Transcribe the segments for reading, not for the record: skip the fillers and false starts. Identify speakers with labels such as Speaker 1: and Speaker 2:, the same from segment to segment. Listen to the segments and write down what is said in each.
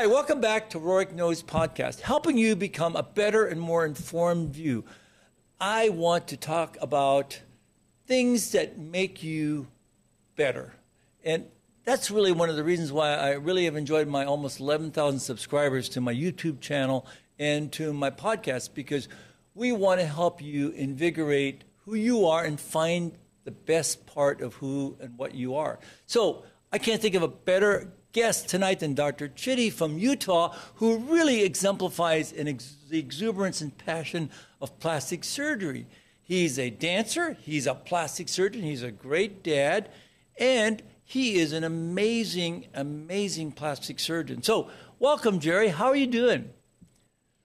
Speaker 1: Hi, welcome back to Rorik Knows Podcast, helping you become a better and more informed view. I want to talk about things that make you better. And that's really one of the reasons why I really have enjoyed my almost 11,000 subscribers to my YouTube channel and to my podcast, because we want to help you invigorate who you are and find the best part of who and what you are. So I can't think of a better guest tonight than Dr. Chitty from Utah, who really exemplifies the exuberance and passion of plastic surgery. He's a dancer, he's a plastic surgeon, he's a great dad, and he is an amazing, amazing plastic surgeon. So welcome, Jerry. How are you doing?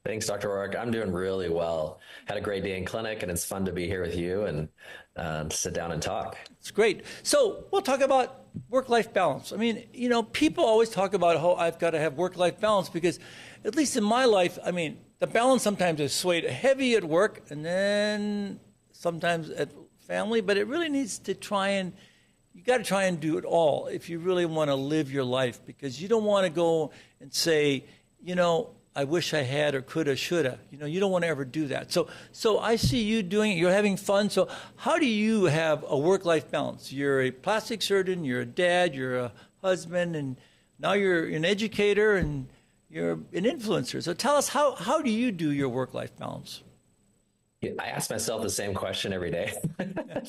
Speaker 2: Thanks, Dr. Rorik. I'm doing really well. Had a great day in clinic, and it's fun to be here with you and sit down and talk.
Speaker 1: It's great. So we'll talk about work-life balance. I mean, you know, people always talk about how I've got to have work-life balance because, at least in my life, I mean, the balance sometimes is swayed heavy at work and then sometimes at family, but it really needs to you got to try and do it all if you really want to live your life, because you don't want to go and say, you know, I wish I had or coulda, shoulda. You know, you don't want to ever do that. So I see you doing it. You're having fun. So how do you have a work-life balance? You're a plastic surgeon, you're a dad, you're a husband, and now you're an educator and you're an influencer. So tell us, how do you do your work-life balance?
Speaker 2: I ask myself the same question every day.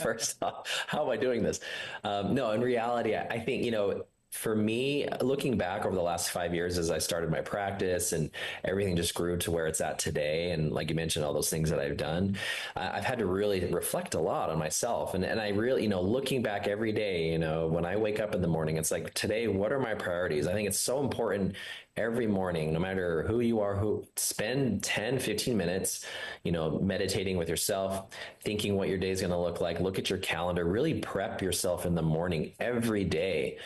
Speaker 2: First off, how am I doing this? No, in reality, I think, you know, for me, looking back over the last 5 years as I started my practice and everything just grew to where it's at today, and like you mentioned, all those things that I've done, I've had to really reflect a lot on myself. And I really, you know, looking back every day, you know, when I wake up in the morning, it's like, today, what are my priorities? I think it's so important every morning, no matter who you are, spend 10, 15 minutes, you know, meditating with yourself, thinking what your day is going to look like, look at your calendar, really prep yourself in the morning every day.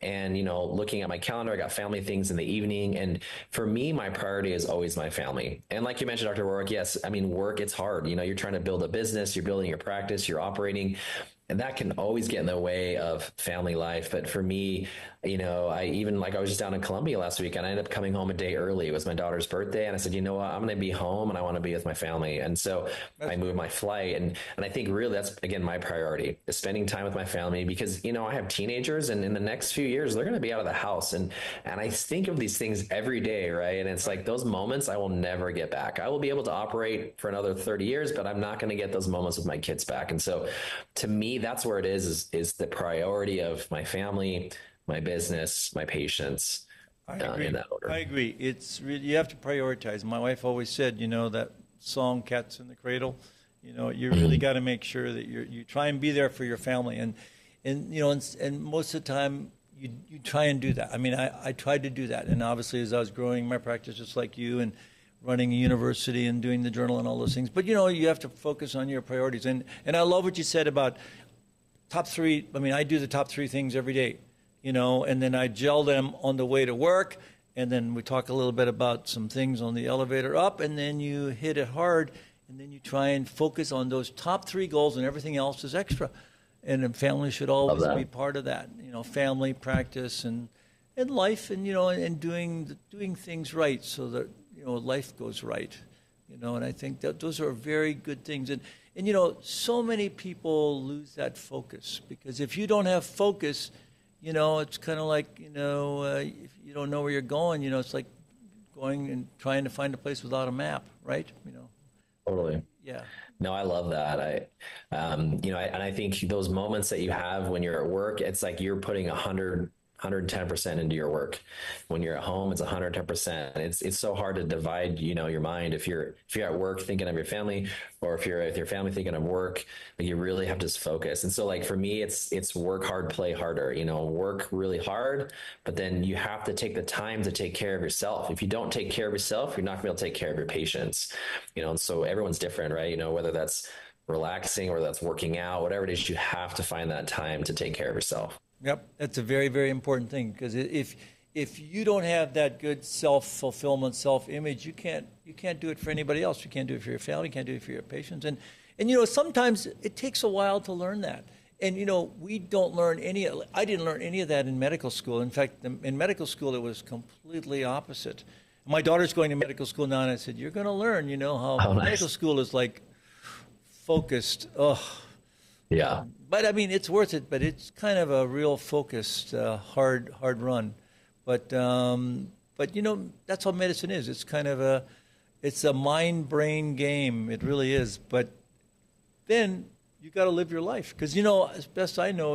Speaker 2: And, you know, looking at my calendar, I got family things in the evening. And for me, my priority is always my family. And like you mentioned, Dr. Rorik, yes, I mean, work, it's hard. You know, you're trying to build a business, you're building your practice, you're operating, and that can always get in the way of family life. But for me, you know, I was just down in Colombia last week and I ended up coming home a day early. It was my daughter's birthday. And I said, you know what, I'm going to be home and I want to be with my family. And so I moved my flight. And I think really that's, again, my priority is spending time with my family, because, you know, I have teenagers and in the next few years, they're going to be out of the house. And I think of these things every day, right? And it's like those moments I will never get back. I will be able to operate for another 30 years, but I'm not going to get those moments with my kids back. And so to me, that's where it is the priority of my family, my business, my patients.
Speaker 1: I agree.
Speaker 2: In that order.
Speaker 1: I agree. It's really, you have to prioritize. My wife always said, you know, that song "Cats in the Cradle." You know, you really got to make sure that you try and be there for your family, and you know, and most of the time you try and do that. I mean, I tried to do that, and obviously as I was growing my practice, just like you, and running a university and doing the journal and all those things. But you know, you have to focus on your priorities, and I love what you said about top three. I mean, I do the top three things every day, you know, and then I gel them on the way to work. And then we talk a little bit about some things on the elevator up, and then you hit it hard, and then you try and focus on those top three goals, and everything else is extra. And a family should always be part of that, you know, family, practice, and life, and, you know, and doing things right so that, you know, life goes right. You know, and I think that those are very good things. And you know, so many people lose that focus, because if you don't have focus, you know, it's kind of like, you know, if you don't know where you're going, you know, it's like going and trying to find a place without a map, right? You know.
Speaker 2: Totally.
Speaker 1: Yeah.
Speaker 2: No, I love that. You know, and I think those moments that you have when you're at work, it's like you're putting 110% into your work. When you're at home, it's 110%. It's so hard to divide, you know, your mind. If you're at work thinking of your family, or if you're with your family thinking of work, like you really have to just focus. And so like for me, it's work hard, play harder, you know, work really hard, but then you have to take the time to take care of yourself. If you don't take care of yourself, you're not gonna be able to take care of your patients, you know, and so everyone's different, right? You know, whether that's relaxing or that's working out, whatever it is, you have to find that time to take care of yourself.
Speaker 1: Yep, that's a very, very important thing, because if you don't have that good self-fulfillment, self-image, you can't do it for anybody else. You can't do it for your family, you can't do it for your patients. And you know, sometimes it takes a while to learn that. And, we don't learn I didn't learn any of that in medical school. In fact, in medical school, it was completely opposite. My daughter's going to medical school now, and I said, you're going to learn, how
Speaker 2: Oh,
Speaker 1: medical
Speaker 2: nice.
Speaker 1: school is like focused. Oh,
Speaker 2: Yeah.
Speaker 1: but I mean, it's worth it, but it's kind of a real focused, hard run. But that's how medicine is. It's kind of it's a mind-brain game. It really is. But then you got to live your life because as best I know,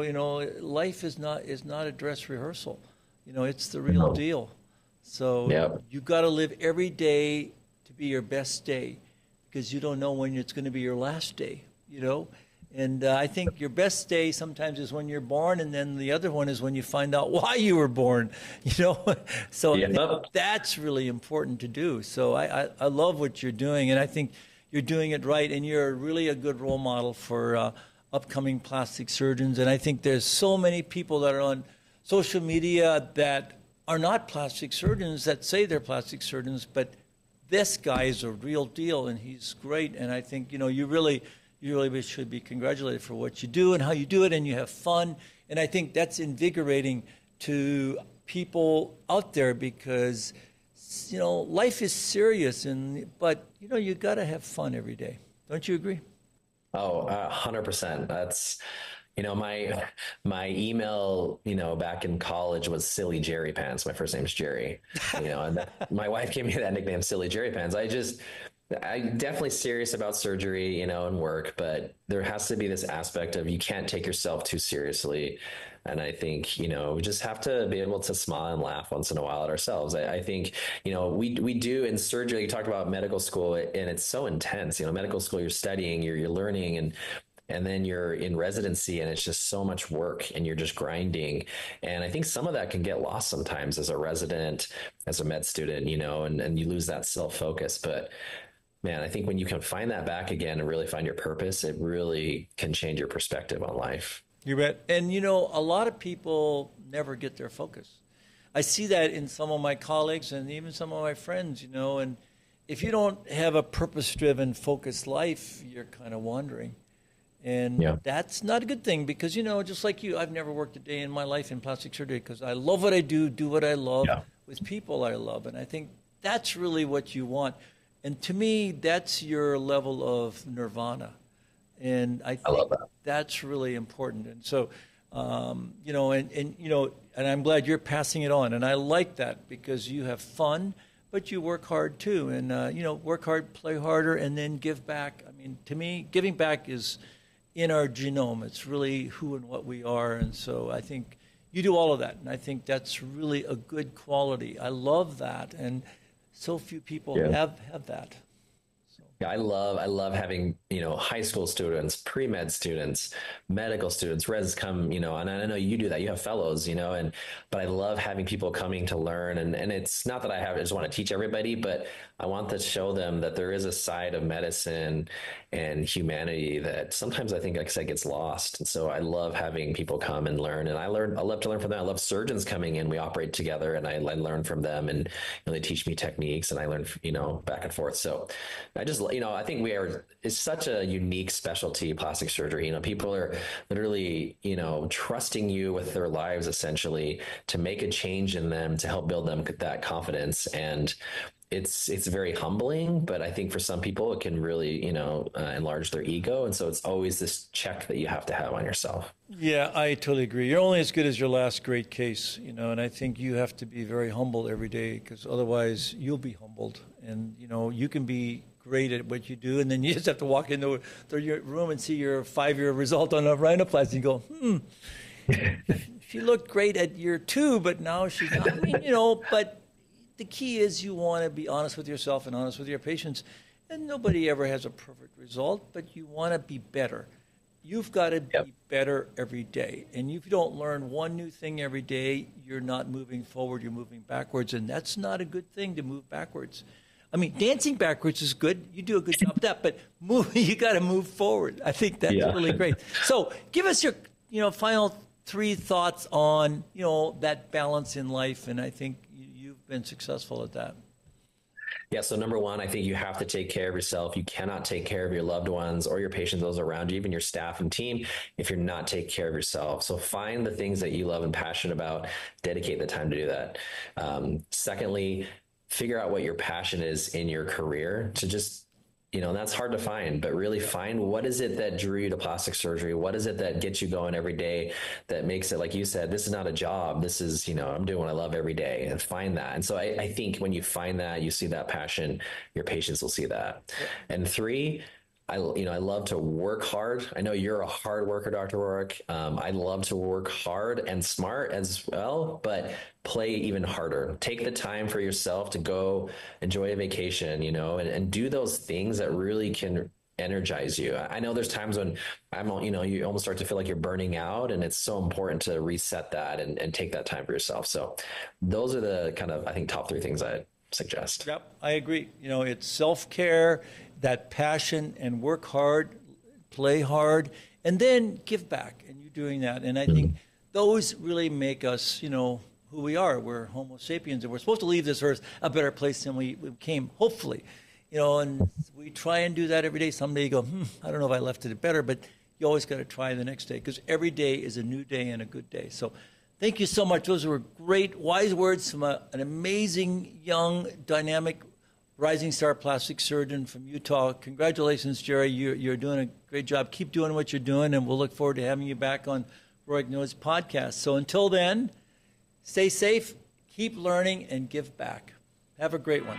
Speaker 1: life is not a dress rehearsal. It's the real
Speaker 2: No.
Speaker 1: deal. So
Speaker 2: Yep.
Speaker 1: you got to live every day to be your best day because you don't know when it's going to be your last day. And I think your best day sometimes is when you're born, and then the other one is when you find out why you were born. So I
Speaker 2: Yep.
Speaker 1: think that's really important to do. So I love what you're doing, and I think you're doing it right, and you're really a good role model for upcoming plastic surgeons. And I think there's so many people that are on social media that are not plastic surgeons that say they're plastic surgeons, but this guy is a real deal, and he's great. And I think you really should be congratulated for what you do and how you do it, and you have fun. And I think that's invigorating to people out there because life is serious, but you got to have fun every day. Don't you agree?
Speaker 2: Oh, 100%. That's, my email, back in college was Silly Jerry Pants. My first name's Jerry, and my wife gave me that nickname, Silly Jerry Pants. I'm definitely serious about surgery, and work, but there has to be this aspect of you can't take yourself too seriously. And I think, we just have to be able to smile and laugh once in a while at ourselves. I think, we do in surgery, you talked about medical school and it's so intense, medical school, you're studying, you're learning and then you're in residency and it's just so much work and you're just grinding. And I think some of that can get lost sometimes as a resident, as a med student, and you lose that self-focus. But man, I think when you can find that back again and really find your purpose, it really can change your perspective on life.
Speaker 1: You bet. And a lot of people never get their focus. I see that in some of my colleagues and even some of my friends, and if you don't have a purpose-driven, focused life, you're kind of wandering. And
Speaker 2: Yeah.
Speaker 1: that's not a good thing because, just like you, I've never worked a day in my life in plastic surgery because I love what I do what I love
Speaker 2: Yeah.
Speaker 1: with people I love. And I think that's really what you want. And to me, that's your level of nirvana. And I
Speaker 2: I love
Speaker 1: think
Speaker 2: that.
Speaker 1: that's really important. And so, and I'm glad you're passing it on. And I like that because you have fun, but you work hard too. And, work hard, play harder, and then give back. I mean, to me, giving back is in our genome. It's really who and what we are. And so I think you do all of that. And I think that's really a good quality. I love that. And so few people
Speaker 2: Yeah.
Speaker 1: have that.
Speaker 2: Yeah, I love having, high school students, pre-med students, medical students, res come, and I know you do that. You have fellows, but I love having people coming to learn. And it's not that I just want to teach everybody, but I want to show them that there is a side of medicine and humanity that sometimes I think, like I said, gets lost. And so I love having people come and learn. And I love to learn from them. I love surgeons coming in. We operate together and I learn from them and they teach me techniques and I learn, back and forth. So I just, I think it's such a unique specialty, plastic surgery. People are literally, trusting you with their lives essentially to make a change in them, to help build them that confidence. And it's very humbling, but I think for some people it can really, enlarge their ego. And so it's always this check that you have to have on yourself.
Speaker 1: Yeah, I totally agree. You're only as good as your last great case, and I think you have to be very humble every day because otherwise you'll be humbled. And, you can be great at what you do, and then you just have to walk into your room and see your 5-year result on a rhinoplasty and go, she looked great at year 2, but now she's not. I mean, but the key is you want to be honest with yourself and honest with your patients. And nobody ever has a perfect result, but you want to be better. You've got to be better every day. And if you don't learn one new thing every day, you're not moving forward, you're moving backwards. And that's not a good thing to move backwards. I mean, dancing backwards is good. You do a good job of that, but you got to move forward. I think that's really great. So give us your, final 3 thoughts on, that balance in life. And I think you've been successful at that.
Speaker 2: Yeah. So number one, I think you have to take care of yourself. You cannot take care of your loved ones or your patients, those around you, even your staff and team, if you're not taking care of yourself. So find the things that you love and passionate about, dedicate the time to do that. Secondly, figure out what your passion is in your career to just, and that's hard to find, but really find what is it that drew you to plastic surgery? What is it that gets you going every day that makes it, like you said, this is not a job. This is, I'm doing what I love every day, and find that. And so I think when you find that, you see that passion, your patients will see that. Yep. And three, I love to work hard. I know you're a hard worker, Dr. Rourke. I love to work hard and smart as well, but play even harder. Take the time for yourself to go enjoy a vacation, and do those things that really can energize you. I know there's times when you almost start to feel like you're burning out, and it's so important to reset that and take that time for yourself. So those are the kind of, I think, top three things I'd suggest.
Speaker 1: Yep, I agree. It's self-care, that passion, and work hard, play hard, and then give back. And you're doing that. And I think those really make us, who we are. We're Homo sapiens, and we're supposed to leave this earth a better place than we came, hopefully. And we try and do that every day. Someday you go, I don't know if I left it better, but you always got to try the next day, because every day is a new day and a good day. So thank you so much. Those were great, wise words from an amazing, young, dynamic, rising star plastic surgeon from Utah. Congratulations, Jerry. You're doing a great job. Keep doing what you're doing, and we'll look forward to having you back on Rourke Knows podcast. So until then, stay safe, keep learning, and give back. Have a great one.